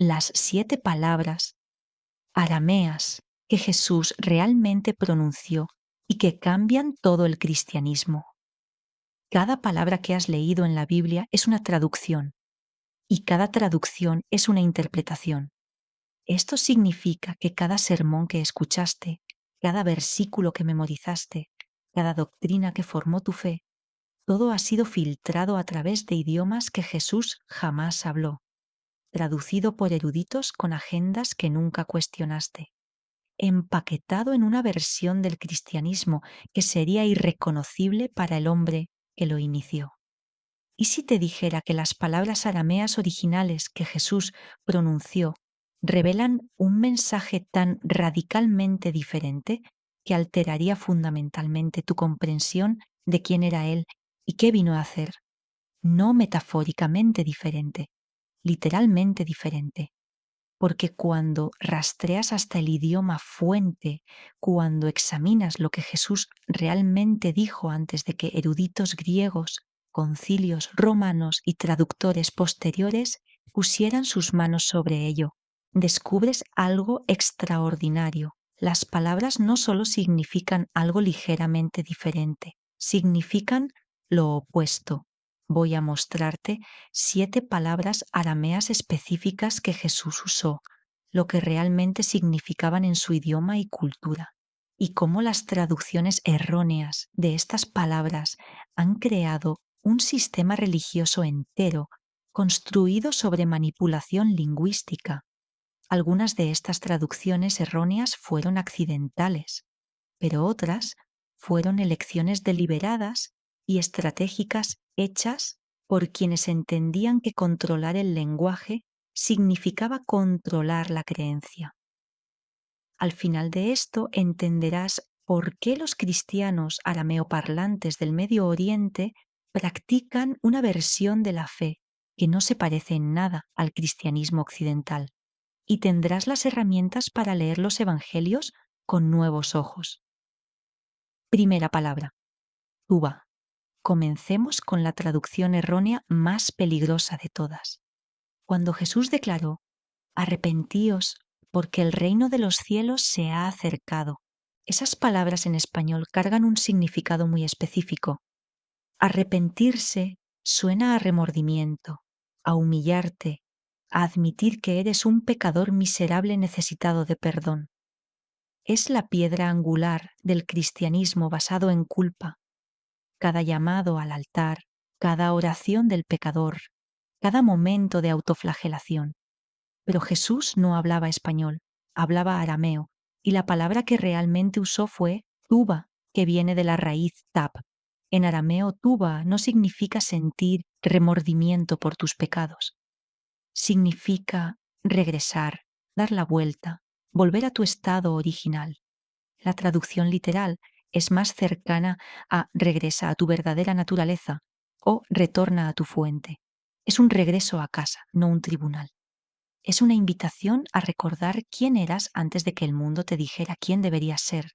las 7 palabras arameas que Jesús realmente pronunció y que cambian todo el cristianismo. Cada palabra que has leído en la Biblia es una traducción y cada traducción es una interpretación. Esto significa que cada sermón que escuchaste, cada versículo que memorizaste, cada doctrina que formó tu fe, todo ha sido filtrado a través de idiomas que Jesús jamás habló, traducido por eruditos con agendas que nunca cuestionaste, empaquetado en una versión del cristianismo que sería irreconocible para el hombre que lo inició. ¿Y si te dijera que las palabras arameas originales que Jesús pronunció revelan un mensaje tan radicalmente diferente que alteraría fundamentalmente tu comprensión de quién era Él y qué vino a hacer? No metafóricamente diferente, literalmente diferente. Porque cuando rastreas hasta el idioma fuente, cuando examinas lo que Jesús realmente dijo antes de que eruditos griegos, concilios romanos y traductores posteriores pusieran sus manos sobre ello, descubres algo extraordinario. Las palabras no solo significan algo ligeramente diferente, significan lo opuesto. Voy a mostrarte 7 palabras arameas específicas que Jesús usó, lo que realmente significaban en su idioma y cultura, y cómo las traducciones erróneas de estas palabras han creado un sistema religioso entero construido sobre manipulación lingüística. Algunas de estas traducciones erróneas fueron accidentales, pero otras fueron elecciones deliberadas y estratégicas hechas por quienes entendían que controlar el lenguaje significaba controlar la creencia. Al final de esto entenderás por qué los cristianos arameoparlantes del Medio Oriente practican una versión de la fe que no se parece en nada al cristianismo occidental, y tendrás las herramientas para leer los evangelios con nuevos ojos. Primera palabra, tuba. Comencemos con la traducción errónea más peligrosa de todas. Cuando Jesús declaró, arrepentíos, porque el reino de los cielos se ha acercado, esas palabras en español cargan un significado muy específico. Arrepentirse suena a remordimiento, a humillarte, a admitir que eres un pecador miserable necesitado de perdón. Es la piedra angular del cristianismo basado en culpa. Cada llamado al altar, cada oración del pecador, cada momento de autoflagelación. Pero Jesús no hablaba español, hablaba arameo, y la palabra que realmente usó fue tuba, que viene de la raíz tab. En arameo, tuba no significa sentir remordimiento por tus pecados. Significa regresar, dar la vuelta, volver a tu estado original. La traducción literal es más cercana a regresa a tu verdadera naturaleza o retorna a tu fuente. Es un regreso a casa, no un tribunal. Es una invitación a recordar quién eras antes de que el mundo te dijera quién deberías ser.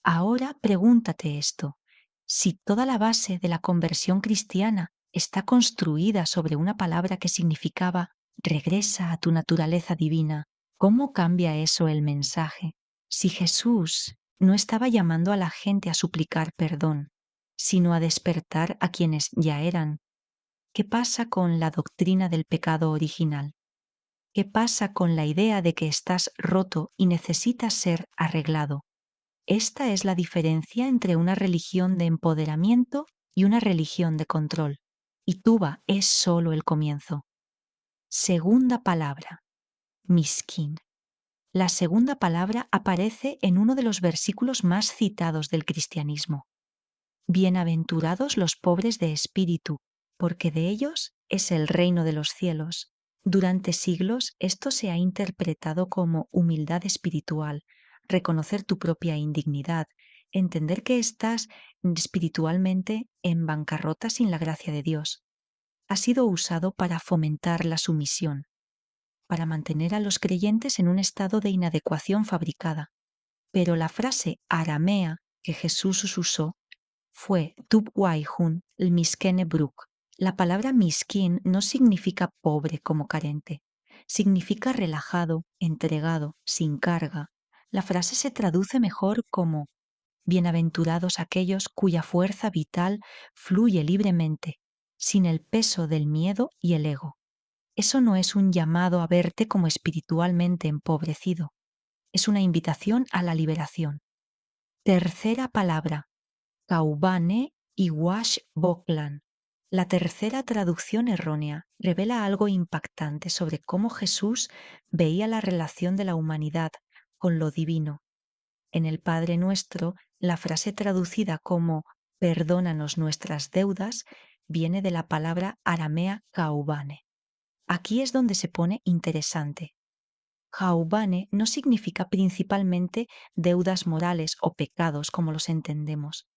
Ahora pregúntate esto: si toda la base de la conversión cristiana está construida sobre una palabra que significaba regresa a tu naturaleza divina, ¿cómo cambia eso el mensaje? Si Jesús no estaba llamando a la gente a suplicar perdón, sino a despertar a quienes ya eran, ¿qué pasa con la doctrina del pecado original? ¿Qué pasa con la idea de que estás roto y necesitas ser arreglado? Esta es la diferencia entre una religión de empoderamiento y una religión de control. Y tuba es solo el comienzo. Segunda palabra, miskin. La segunda palabra aparece en uno de los versículos más citados del cristianismo. Bienaventurados los pobres de espíritu, porque de ellos es el reino de los cielos. Durante siglos esto se ha interpretado como humildad espiritual, reconocer tu propia indignidad, entender que estás espiritualmente en bancarrota sin la gracia de Dios. Ha sido usado para fomentar la sumisión, para mantener a los creyentes en un estado de inadecuación fabricada. Pero la frase aramea que Jesús usó fue Tub Waihun el Miskene Bruk. La palabra miskin no significa pobre como carente, significa relajado, entregado, sin carga. La frase se traduce mejor como bienaventurados aquellos cuya fuerza vital fluye libremente, sin el peso del miedo y el ego. Eso no es un llamado a verte como espiritualmente empobrecido, es una invitación a la liberación. Tercera palabra, Kaubane y Wash Boklan. La tercera traducción errónea revela algo impactante sobre cómo Jesús veía la relación de la humanidad con lo divino. En el Padre Nuestro, la frase traducida como perdónanos nuestras deudas viene de la palabra aramea kaubane. Aquí es donde se pone interesante. Kaubane no significa principalmente deudas morales o pecados como los entendemos.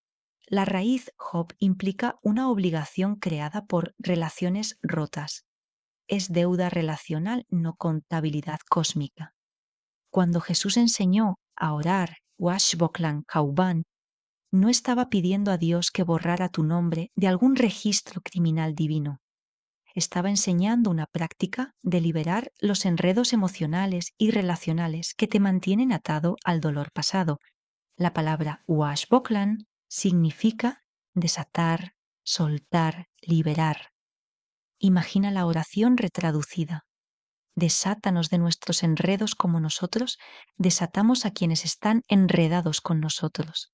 La raíz Job implica una obligación creada por relaciones rotas. Es deuda relacional, no contabilidad cósmica. Cuando Jesús enseñó a orar Washboklan Kauban, no estaba pidiendo a Dios que borrara tu nombre de algún registro criminal divino. Estaba enseñando una práctica de liberar los enredos emocionales y relacionales que te mantienen atado al dolor pasado. La palabra Washboklan significa desatar, soltar, liberar. Imagina la oración retraducida. Desátanos de nuestros enredos como nosotros desatamos a quienes están enredados con nosotros.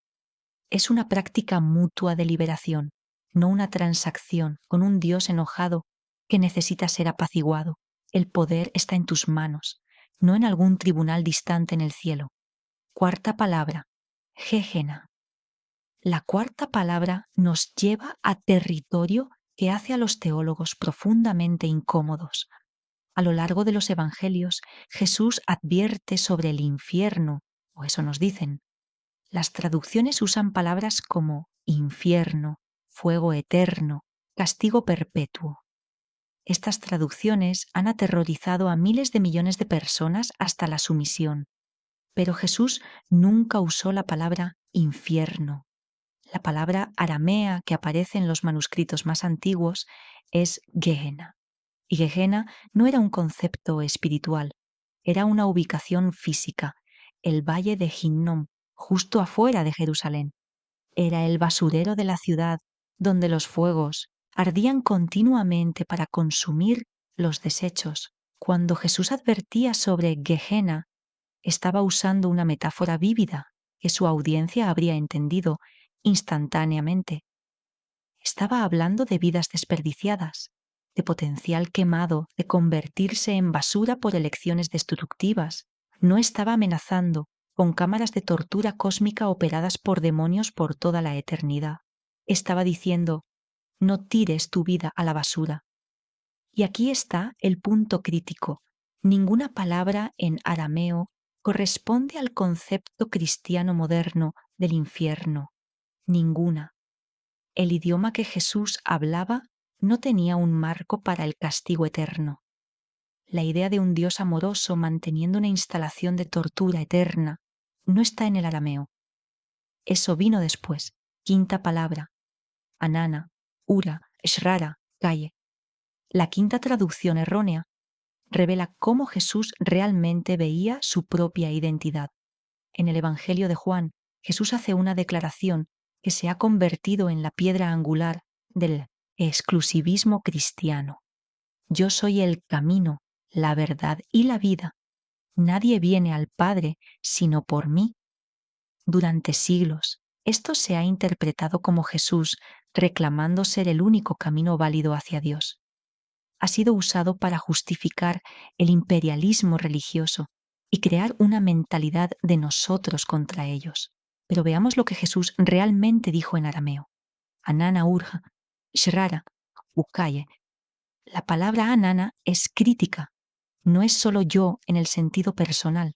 Es una práctica mutua de liberación, no una transacción con un Dios enojado que necesita ser apaciguado. El poder está en tus manos, no en algún tribunal distante en el cielo. Cuarta palabra, Gejena. La cuarta palabra nos lleva a territorio que hace a los teólogos profundamente incómodos. A lo largo de los evangelios, Jesús advierte sobre el infierno, o eso nos dicen. Las traducciones usan palabras como infierno, fuego eterno, castigo perpetuo. Estas traducciones han aterrorizado a miles de millones de personas hasta la sumisión, pero Jesús nunca usó la palabra infierno. La palabra aramea que aparece en los manuscritos más antiguos es Gehenna. Y Gehenna no era un concepto espiritual, era una ubicación física, el valle de Hinnom, justo afuera de Jerusalén. Era el basurero de la ciudad, donde los fuegos ardían continuamente para consumir los desechos. Cuando Jesús advertía sobre Gehenna, estaba usando una metáfora vívida que su audiencia habría entendido instantáneamente. Estaba hablando de vidas desperdiciadas, de potencial quemado, de convertirse en basura por elecciones destructivas. No estaba amenazando con cámaras de tortura cósmica operadas por demonios por toda la eternidad. Estaba diciendo, no tires tu vida a la basura. Y aquí está el punto crítico. Ninguna palabra en arameo corresponde al concepto cristiano moderno del infierno. Ninguna. El idioma que Jesús hablaba no tenía un marco para el castigo eterno. La idea de un Dios amoroso manteniendo una instalación de tortura eterna no está en el arameo. Eso vino después. Quinta palabra. Anana, Ura, Shrara, calle. La quinta traducción errónea revela cómo Jesús realmente veía su propia identidad. En el Evangelio de Juan, Jesús hace una declaración que se ha convertido en la piedra angular del exclusivismo cristiano. Yo soy el camino, la verdad y la vida. Nadie viene al Padre sino por mí. Durante siglos, esto se ha interpretado como Jesús reclamando ser el único camino válido hacia Dios. Ha sido usado para justificar el imperialismo religioso y crear una mentalidad de nosotros contra ellos. Pero veamos lo que Jesús realmente dijo en arameo. Anana urja, shrara, ukaye. La palabra anana es crítica. No es solo yo en el sentido personal.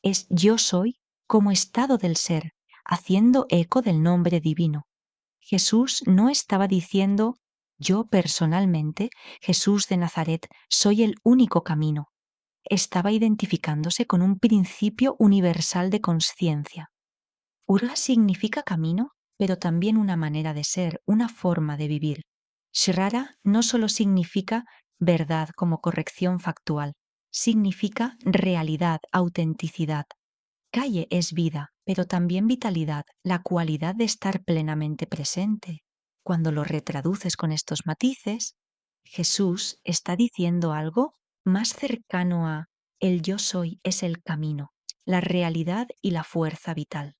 Es yo soy como estado del ser, haciendo eco del nombre divino. Jesús no estaba diciendo yo personalmente, Jesús de Nazaret, soy el único camino. Estaba identificándose con un principio universal de conciencia. Urga significa camino, pero también una manera de ser, una forma de vivir. Shrara no solo significa verdad como corrección factual, significa realidad, autenticidad. Calle es vida, pero también vitalidad, la cualidad de estar plenamente presente. Cuando lo retraduces con estos matices, Jesús está diciendo algo más cercano a el yo soy es el camino, la realidad y la fuerza vital.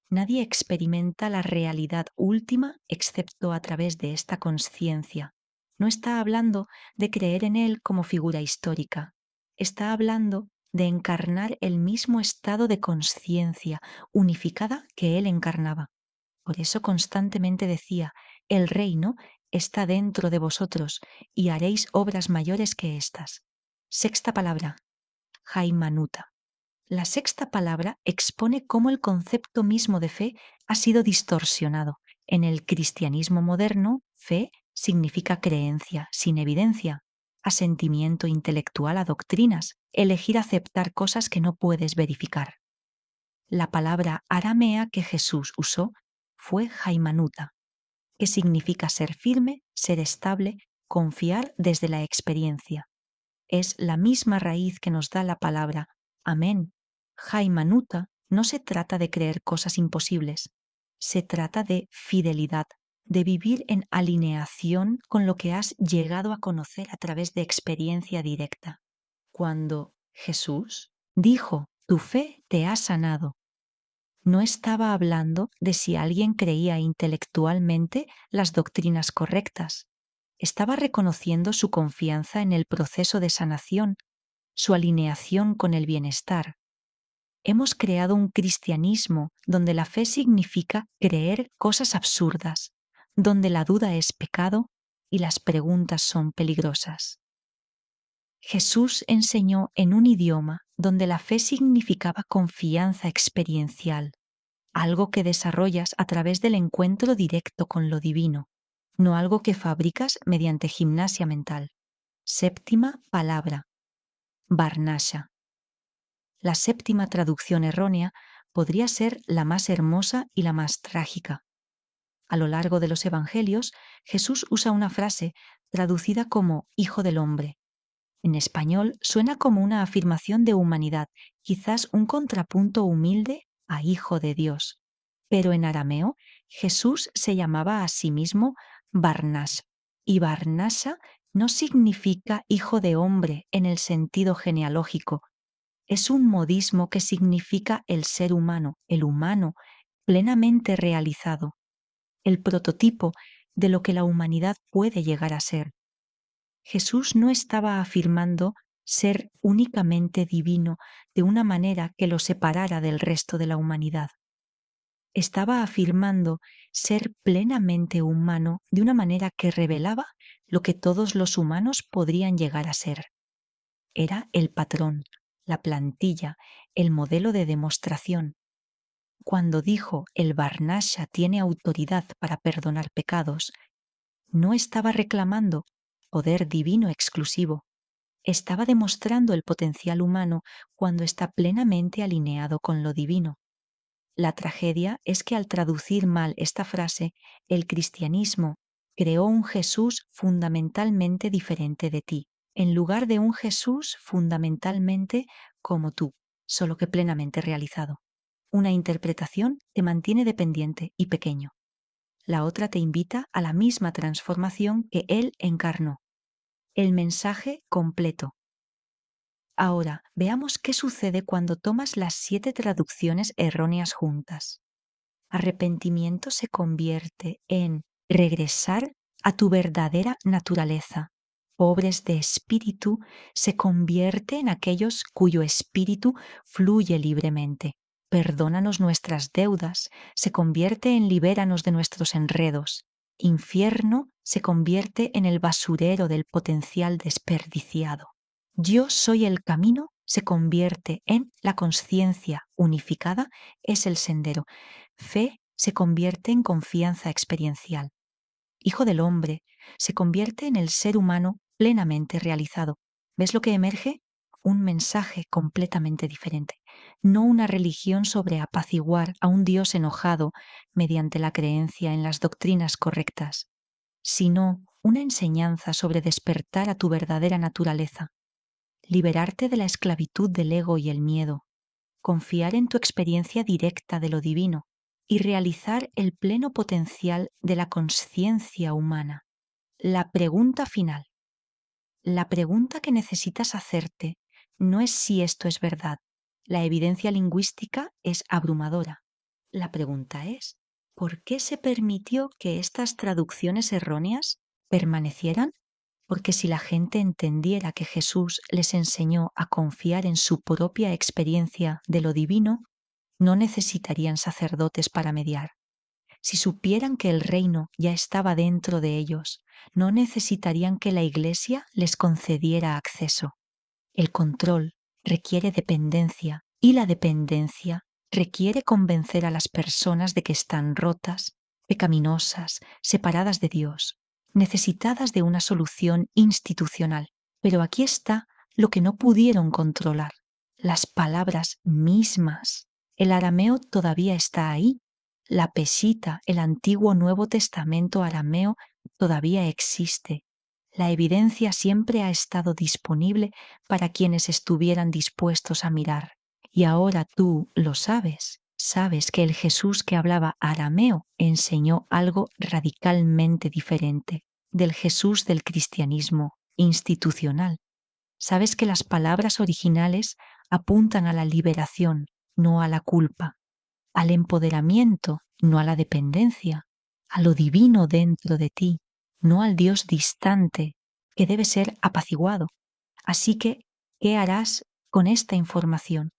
Nadie experimenta la realidad última excepto a través de esta conciencia. No está hablando de creer en él como figura histórica. Está hablando de encarnar el mismo estado de conciencia unificada que él encarnaba. Por eso constantemente decía, el reino está dentro de vosotros y haréis obras mayores que estas. Sexta palabra, Jaimanuta. La sexta palabra expone cómo el concepto mismo de fe ha sido distorsionado. En el cristianismo moderno, fe significa creencia sin evidencia, asentimiento intelectual a doctrinas, elegir aceptar cosas que no puedes verificar. La palabra aramea que Jesús usó fue jaimanuta, que significa ser firme, ser estable, confiar desde la experiencia. Es la misma raíz que nos da la palabra amén. Jaimanuta no se trata de creer cosas imposibles, se trata de fidelidad, de vivir en alineación con lo que has llegado a conocer a través de experiencia directa. Cuando Jesús dijo, tu fe te ha sanado, no estaba hablando de si alguien creía intelectualmente las doctrinas correctas. Estaba reconociendo su confianza en el proceso de sanación, su alineación con el bienestar. Hemos creado un cristianismo donde la fe significa creer cosas absurdas, donde la duda es pecado y las preguntas son peligrosas. Jesús enseñó en un idioma donde la fe significaba confianza experiencial, algo que desarrollas a través del encuentro directo con lo divino, no algo que fabricas mediante gimnasia mental. Séptima palabra, Varnasha. La séptima traducción errónea podría ser la más hermosa y la más trágica. A lo largo de los evangelios, Jesús usa una frase traducida como Hijo del Hombre. En español suena como una afirmación de humanidad, quizás un contrapunto humilde a Hijo de Dios. Pero en arameo, Jesús se llamaba a sí mismo Barnash, y Barnasha no significa hijo de hombre en el sentido genealógico. Es un modismo que significa el ser humano, el humano plenamente realizado, el prototipo de lo que la humanidad puede llegar a ser. Jesús no estaba afirmando ser únicamente divino de una manera que lo separara del resto de la humanidad. Estaba afirmando ser plenamente humano de una manera que revelaba lo que todos los humanos podrían llegar a ser. Era el patrón, la plantilla, el modelo de demostración. Cuando dijo el Varnasha tiene autoridad para perdonar pecados, no estaba reclamando poder divino exclusivo. Estaba demostrando el potencial humano cuando está plenamente alineado con lo divino. La tragedia es que al traducir mal esta frase, el cristianismo creó un Jesús fundamentalmente diferente de ti, en lugar de un Jesús fundamentalmente como tú, solo que plenamente realizado. Una interpretación te mantiene dependiente y pequeño. La otra te invita a la misma transformación que Él encarnó. El mensaje completo. Ahora, veamos qué sucede cuando tomas las 7 traducciones erróneas juntas. Arrepentimiento se convierte en regresar a tu verdadera naturaleza. Pobres de espíritu se convierte en aquellos cuyo espíritu fluye libremente. Perdónanos nuestras deudas, se convierte en libéranos de nuestros enredos. Infierno se convierte en el basurero del potencial desperdiciado. Yo soy el camino se convierte en la conciencia unificada, es el sendero. Fe se convierte en confianza experiencial. Hijo del hombre se convierte en el ser humano plenamente realizado. ¿Ves lo que emerge? Un mensaje completamente diferente. No una religión sobre apaciguar a un Dios enojado mediante la creencia en las doctrinas correctas, sino una enseñanza sobre despertar a tu verdadera naturaleza. liberarte de la esclavitud del ego y el miedo, confiar en tu experiencia directa de lo divino y realizar el pleno potencial de la consciencia humana. La pregunta final, la pregunta que necesitas hacerte no es si esto es verdad. La evidencia lingüística es abrumadora. La pregunta es, ¿por qué se permitió que estas traducciones erróneas permanecieran? Porque si la gente entendiera que Jesús les enseñó a confiar en su propia experiencia de lo divino, no necesitarían sacerdotes para mediar. Si supieran que el reino ya estaba dentro de ellos, no necesitarían que la Iglesia les concediera acceso. El control requiere dependencia y la dependencia requiere convencer a las personas de que están rotas, pecaminosas, separadas de Dios, necesitadas de una solución institucional. Pero aquí está lo que no pudieron controlar, las palabras mismas. El arameo todavía está ahí. La pesita, el antiguo Nuevo Testamento arameo, todavía existe. La evidencia siempre ha estado disponible para quienes estuvieran dispuestos a mirar. Y ahora tú lo sabes. Sabes que el Jesús que hablaba arameo enseñó algo radicalmente diferente del Jesús del cristianismo institucional. Sabes que las palabras originales apuntan a la liberación, no a la culpa, al empoderamiento, no a la dependencia, a lo divino dentro de ti, no al Dios distante que debe ser apaciguado. Así que, ¿qué harás con esta información?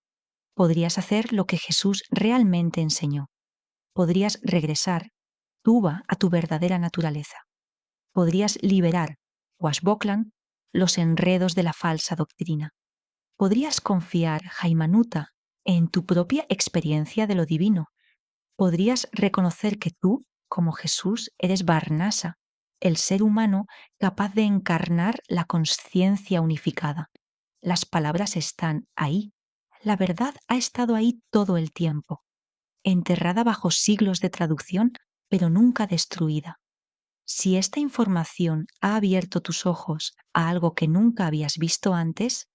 Podrías hacer lo que Jesús realmente enseñó. Podrías regresar, tuba, a tu verdadera naturaleza. Podrías liberar, washboklan, los enredos de la falsa doctrina. Podrías confiar, Jaimanuta, en tu propia experiencia de lo divino. Podrías reconocer que tú, como Jesús, eres Varnasa, el ser humano capaz de encarnar la consciencia unificada. Las palabras están ahí. La verdad ha estado ahí todo el tiempo, enterrada bajo siglos de traducción, pero nunca destruida. Si esta información ha abierto tus ojos a algo que nunca habías visto antes,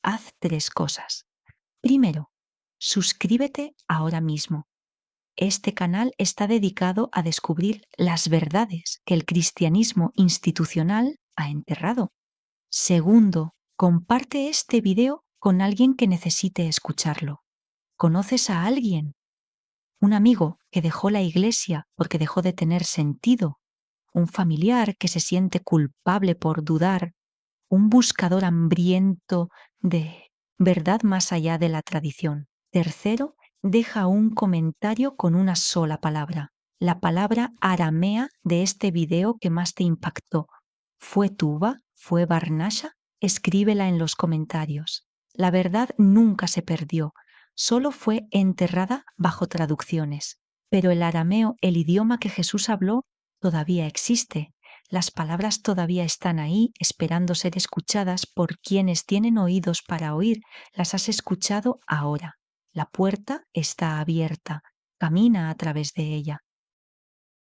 haz 3 cosas. Primero, suscríbete ahora mismo. Este canal está dedicado a descubrir las verdades que el cristianismo institucional ha enterrado. Segundo, comparte este video con alguien que necesite escucharlo. ¿Conoces a alguien? Un amigo que dejó la iglesia porque dejó de tener sentido. Un familiar que se siente culpable por dudar. Un buscador hambriento de verdad más allá de la tradición. Tercero, deja un comentario con una sola palabra, la palabra aramea de este video que más te impactó. ¿Fue tuba? ¿Fue Varnasha? Escríbela en los comentarios. La verdad nunca se perdió, solo fue enterrada bajo traducciones. Pero el arameo, el idioma que Jesús habló, todavía existe. Las palabras todavía están ahí, esperando ser escuchadas por quienes tienen oídos para oír. Las has escuchado ahora. La puerta está abierta. Camina a través de ella.